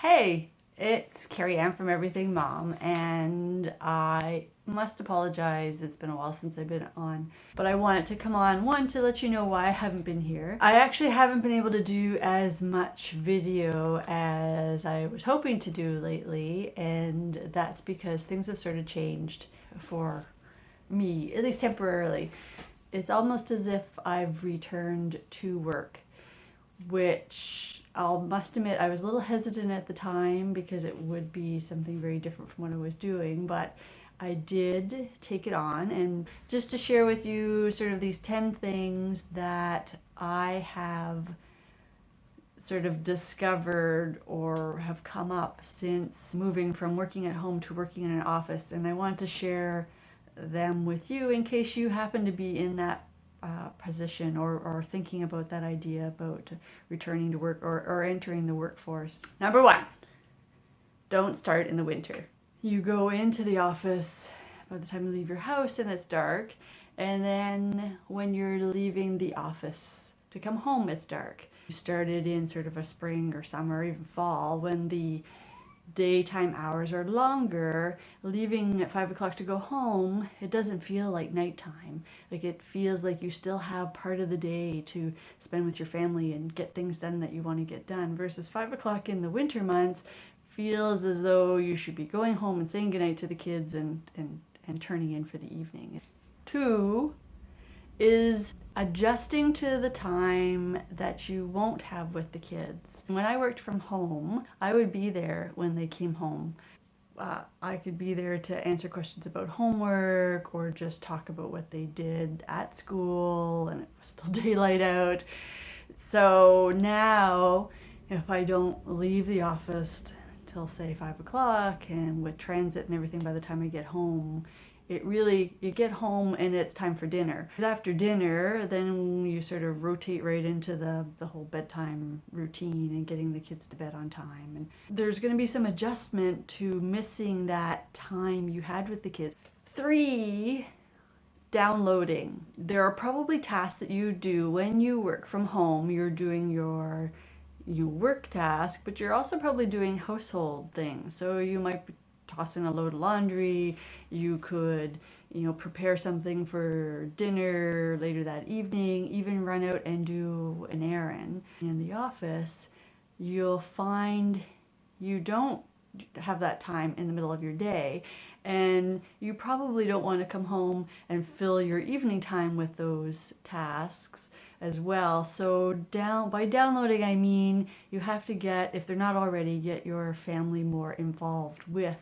Hey, it's Carrie Ann from Everything Mom, and I must apologize. It's been a while since I've been on, but I wanted to come on, one, to let you know why I haven't been here. I actually haven't been able to do as much video as I was hoping to do lately, and that's because things have sort of changed for me, at least temporarily. It's almost as if I've returned to work, which I must admit I was a little hesitant at the time because it would be something very different from what I was doing, but I did take it on. And just to share with you sort of these 10 things that I have sort of discovered or have come up since moving from working at home to working in an office. And I want to share them with you in case you happen to be in that position or thinking about that idea about returning to work or entering the workforce. Number one, don't start in the winter. You go into the office by the time you leave your house and it's dark, and then when you're leaving the office to come home, it's dark. You started in sort of a spring or summer, even fall, when the daytime hours are longer. Leaving at 5 o'clock to go home, it doesn't feel like nighttime. Like, it feels like you still have part of the day to spend with your family and get things done that you want to get done, versus 5 o'clock in the winter months feels as though you should be going home and saying goodnight to the kids and turning in for the evening. Two is adjusting to the time that you won't have with the kids. When I worked from home, I would be there when they came home. I could be there to answer questions about homework or just talk about what they did at school, and it was still daylight out. So now, if I don't leave the office till say 5 o'clock, and with transit and everything, by the time I get home, you get home and it's time for dinner. After dinner, then you sort of rotate right into the whole bedtime routine and getting the kids to bed on time. And there's going to be some adjustment to missing that time you had with the kids. Three, downloading. There are probably tasks that you do when you work from home. You're doing your work task, but you're also probably doing household things. So you might be tossing a load of laundry. You could, prepare something for dinner later that evening, even run out and do an errand. In the office, you'll find you don't have that time in the middle of your day, and you probably don't want to come home and fill your evening time with those tasks as well. So by downloading, I mean you have to if they're not already, get your family more involved with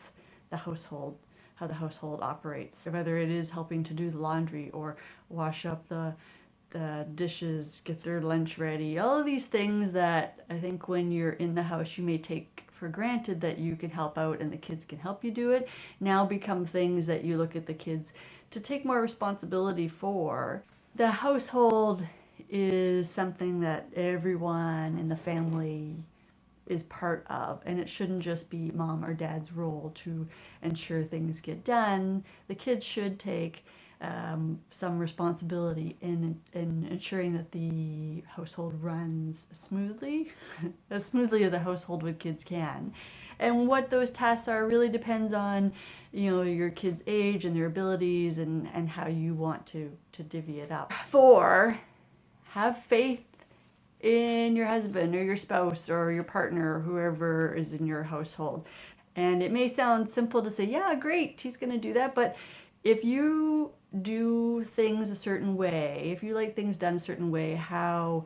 the household, how the household operates. Whether it is helping to do the laundry or wash up the dishes, get their lunch ready, all of these things that I think when you're in the house you may take for granted that you can help out and the kids can help you do it, now become things that you look at the kids to take more responsibility for. The household is something that everyone in the family is part of, and it shouldn't just be mom or dad's role to ensure things get done. The kids should take some responsibility in ensuring that the household runs smoothly, as smoothly as a household with kids can. And what those tasks are really depends on, your kids' age and their abilities, and how you want to divvy it up. 4, have faith in your husband or your spouse or your partner or whoever is in your household. And it may sound simple to say, yeah, great, he's going to do that. But if you do things a certain way, if you like things done a certain way, how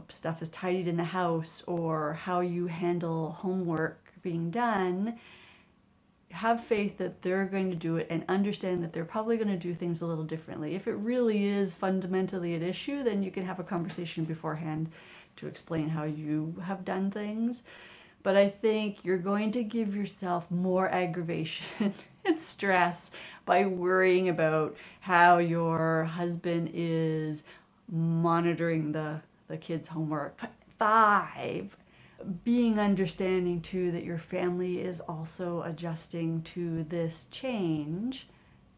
stuff is tidied in the house or how you handle homework being done, have faith that they're going to do it, and understand that they're probably going to do things a little differently. If it really is fundamentally an issue, then you can have a conversation beforehand to explain how you have done things. But I think you're going to give yourself more aggravation and stress by worrying about how your husband is monitoring the kids' homework. 5, being understanding too that your family is also adjusting to this change,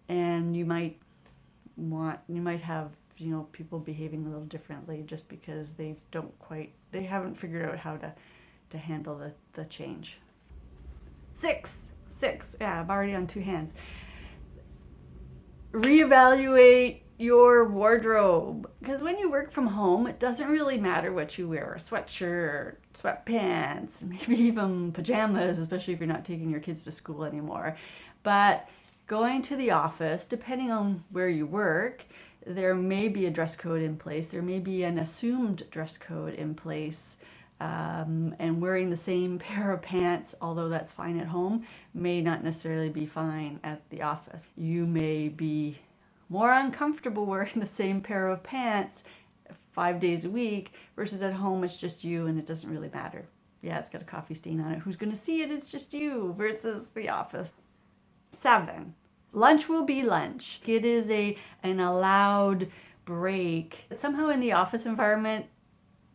and you might have people behaving a little differently just because they haven't figured out how to to handle the change. Six, yeah, I'm already on 2 hands. Reevaluate your wardrobe, because when you work from home, it doesn't really matter what you wear: a sweatshirt, sweatpants, maybe even pajamas, especially if you're not taking your kids to school anymore. But going to the office, depending on where you work, there may be a dress code in place, there may be an assumed dress code in place. And wearing the same pair of pants, although that's fine at home, may not necessarily be fine at the office. You may be more uncomfortable wearing the same pair of pants 5 days a week versus at home it's just you and it doesn't really matter. Yeah, it's got a coffee stain on it. Who's going to see it? It's just you versus the office. 7, lunch will be lunch. It is an allowed break. Somehow in the office environment,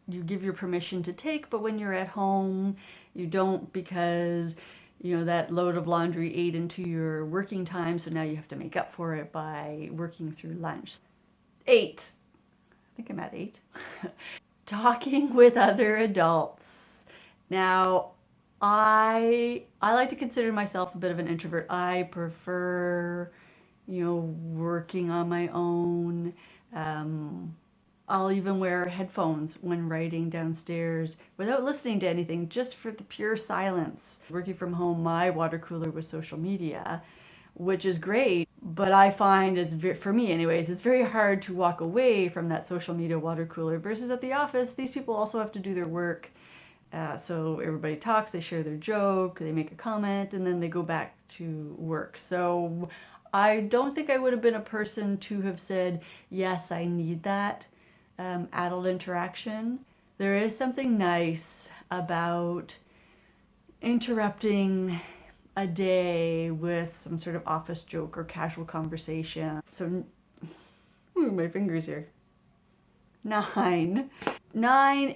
you give your permission to take, but when you're at home, you don't, because that load of laundry ate into your working time, so now you have to make up for it by working through lunch. 8, I think I'm at 8. Talking with other adults. Now, I like to consider myself a bit of an introvert. I prefer, working on my own. I'll even wear headphones when writing downstairs without listening to anything, just for the pure silence. Working from home, my water cooler was social media, which is great, but I find for me anyways, it's very hard to walk away from that social media water cooler versus at the office. These people also have to do their work. So everybody talks, they share their joke, they make a comment, and then they go back to work. So I don't think I would have been a person to have said, yes, I need that adult interaction. There is something nice about interrupting a day with some sort of office joke or casual conversation. So, my fingers here. 9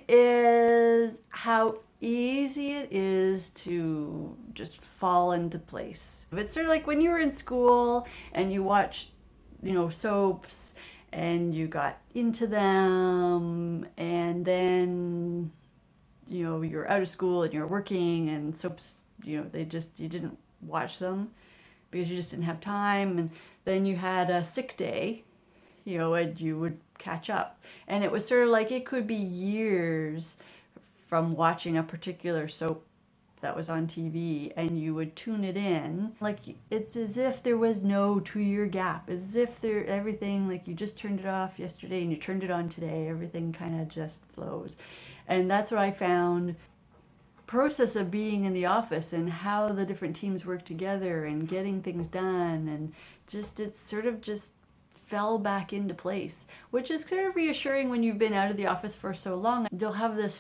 is how easy it is to just fall into place. It's sort of like when you were in school and you watched, soaps, and you got into them, and then you're out of school and you're working, and soaps, you didn't watch them because you just didn't have time, and then you had a sick day, and you would catch up, and it was sort of like it could be years from watching a particular soap that was on TV, and you would tune it in. Like, it's as if there was no 2-year gap, as if everything, like, you just turned it off yesterday and you turned it on today. Everything kind of just flows. And that's what I found. Process of being in the office and how the different teams work together and getting things done, and it sort of just fell back into place, which is sort of reassuring when you've been out of the office for so long. You'll have this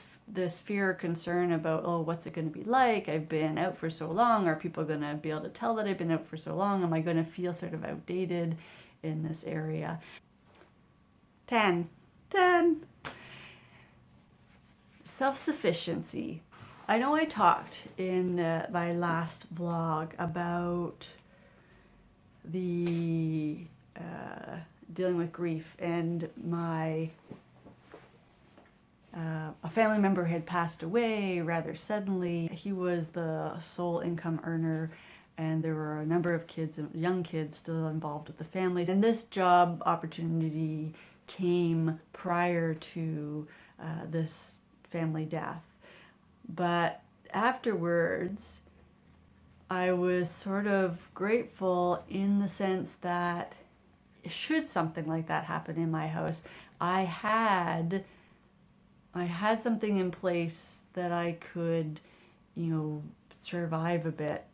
fear or concern about, oh, what's it going to be like? I've been out for so long. Are people going to be able to tell that I've been out for so long? Am I going to feel sort of outdated in this area? 10. Self-sufficiency. I know I talked in my last vlog about the dealing with grief, and a family member had passed away rather suddenly. He was the sole income earner, and there were a number of young kids still involved with the family. And this job opportunity came prior to this family death. But afterwards, I was sort of grateful in the sense that should something like that happen in my house, I had something in place that I could, survive a bit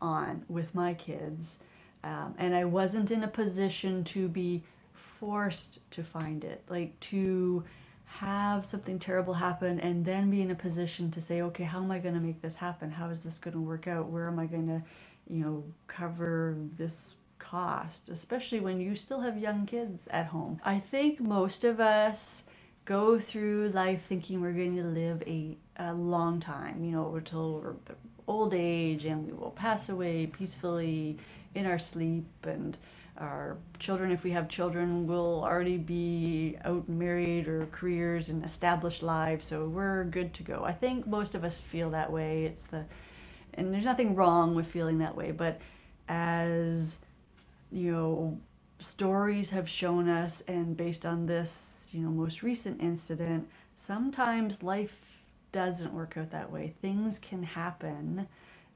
on with my kids. And I wasn't in a position to be forced to find it, like to have something terrible happen and then be in a position to say, okay, how am I going to make this happen? How is this going to work out? Where am I going to, cover this cost, especially when you still have young kids at home? I think most of us go through life thinking we're going to live a long time, until we're old age, and we will pass away peacefully in our sleep, and our children, if we have children, will already be out and married or careers and established lives, so we're good to go. I think most of us feel that way. And there's nothing wrong with feeling that way, but as stories have shown us, and based on this, most recent incident, sometimes life doesn't work out that way. Things can happen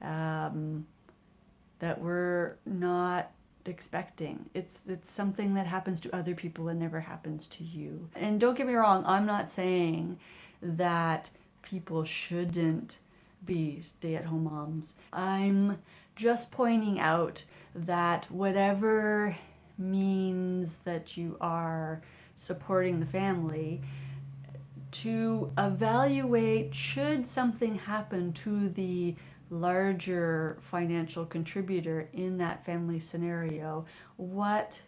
that we're not expecting. It's something that happens to other people and never happens to you. And don't get me wrong, I'm not saying that people shouldn't be stay-at-home moms. I'm just pointing out that whatever means that you are supporting the family, to evaluate, should something happen to the larger financial contributor in that family scenario, what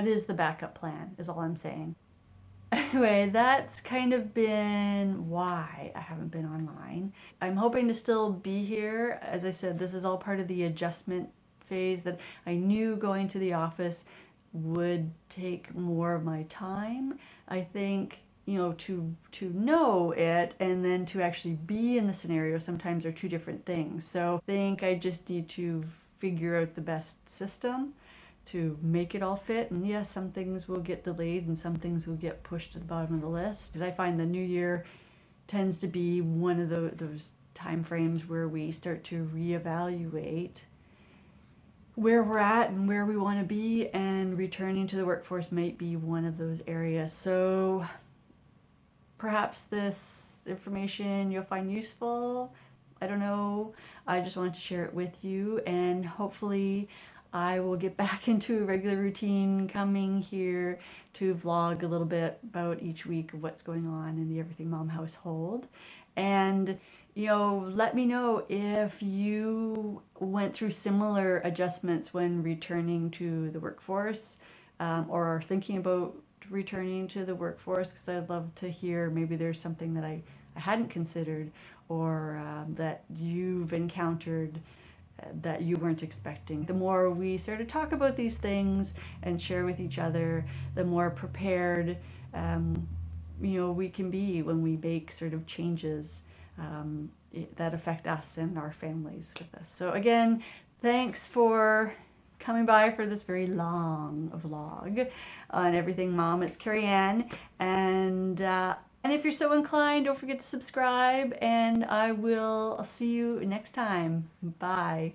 is the backup plan, is all I'm saying. Anyway, that's kind of been why I haven't been online. I'm hoping to still be here. As I said, this is all part of the adjustment phase that I knew going to the office would take more of my time. I think, to know it and then to actually be in the scenario sometimes are two different things. So I think I just need to figure out the best system to make it all fit. And yes, some things will get delayed and some things will get pushed to the bottom of the list. I find the new year tends to be one of those time frames where we start to reevaluate where we're at and where we want to be, and returning to the workforce might be one of those areas. So perhaps this information you'll find useful. I don't know. I just wanted to share it with you, and hopefully I will get back into a regular routine, coming here to vlog a little bit about each week of what's going on in the Everything Mom household. And let me know if you went through similar adjustments when returning to the workforce, or are thinking about returning to the workforce, because I'd love to hear, maybe there's something that I hadn't considered, or that you've encountered that you weren't expecting. The more we start to talk about these things and share with each other, the more prepared we can be when we make sort of changes that affect us and our families with us. So again, thanks for coming by for this very long vlog on Everything Mom. It's Carrie Ann, and if you're so inclined, don't forget to subscribe, and I'll see you next time. Bye.